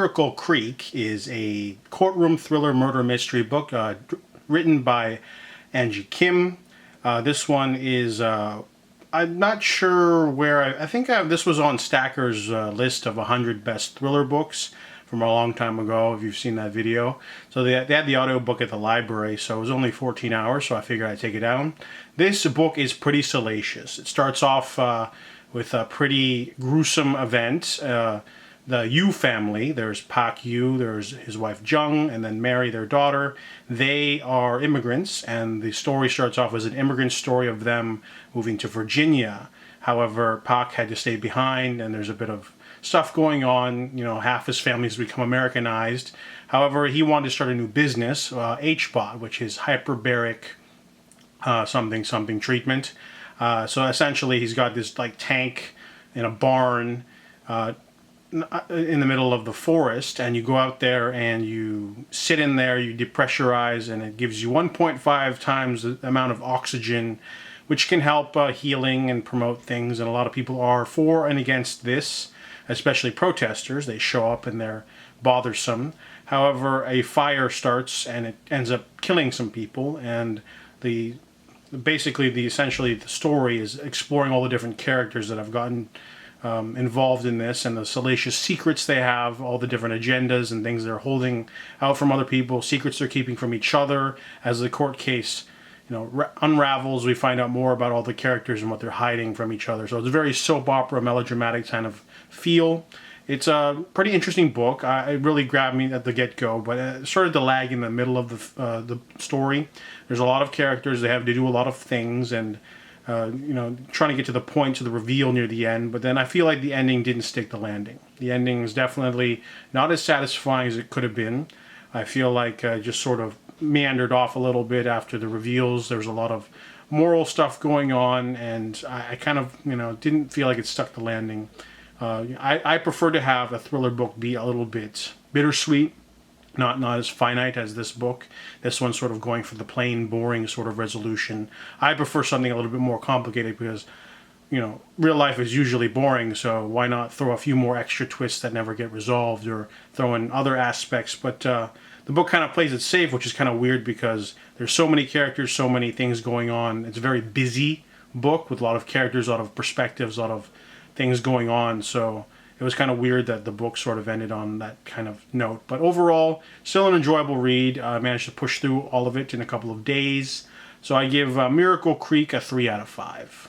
Miracle Creek is a courtroom thriller murder mystery book written by Angie. This one is, I'm not sure where, I think this was on Stacker's list of 100 best thriller books from a long time ago, if you've seen that video. So they had the audiobook at the library, so it was only 14 hours, so I figured I'd take it down. This book is pretty salacious. It starts off with a pretty gruesome event. The Yu family, there's Pak Yu, there's his wife Jung, and then Mary, their daughter. They are immigrants, and the story starts off as an immigrant story of them moving to Virginia. However, Pak had to stay behind, and there's a bit of stuff going on. You know, half his family's become Americanized. However, he wanted to start a new business, HBOT, which is hyperbaric something treatment. So essentially, he's got this like tank in a barn in the middle of the forest, and you go out there and you sit in there, you depressurize, and it gives you 1.5 times the amount of oxygen, which can help healing and promote things. And a lot of people are for and against this, especially protesters. They show up and they're bothersome. However, a fire starts and it ends up killing some people, and essentially the story is exploring all the different characters that have gotten involved in this, and the salacious secrets they have, all the different agendas and things they're holding out from other people, secrets they're keeping from each other. As the court case, unravels, we find out more about all the characters and what they're hiding from each other. So it's a very soap opera, melodramatic kind of feel. It's a pretty interesting book. It really grabbed me at the get-go, but it started to lag in the middle of the story. There's a lot of characters. They have to do a lot of things, and trying to get to the point, to the reveal near the end. But then I feel like the ending didn't stick the landing. The ending is definitely not as satisfying as it could have been. I feel like just sort of meandered off a little bit after the reveals. There's a lot of moral stuff going on, and I kind of, didn't feel like it stuck the landing. I prefer to have a thriller book be a little bit bittersweet, not as finite as this book. This one's sort of going for the plain, boring sort of resolution. I prefer something a little bit more complicated because, real life is usually boring, so why not throw a few more extra twists that never get resolved, or throw in other aspects. But the book kind of plays it safe, which is kind of weird because there's so many characters, so many things going on. It's a very busy book with a lot of characters, a lot of perspectives, a lot of things going on. So it was kind of weird that the book sort of ended on that kind of note. But overall, still an enjoyable read. I managed to push through all of it in a couple of days. So I give Miracle Creek a 3 out of 5.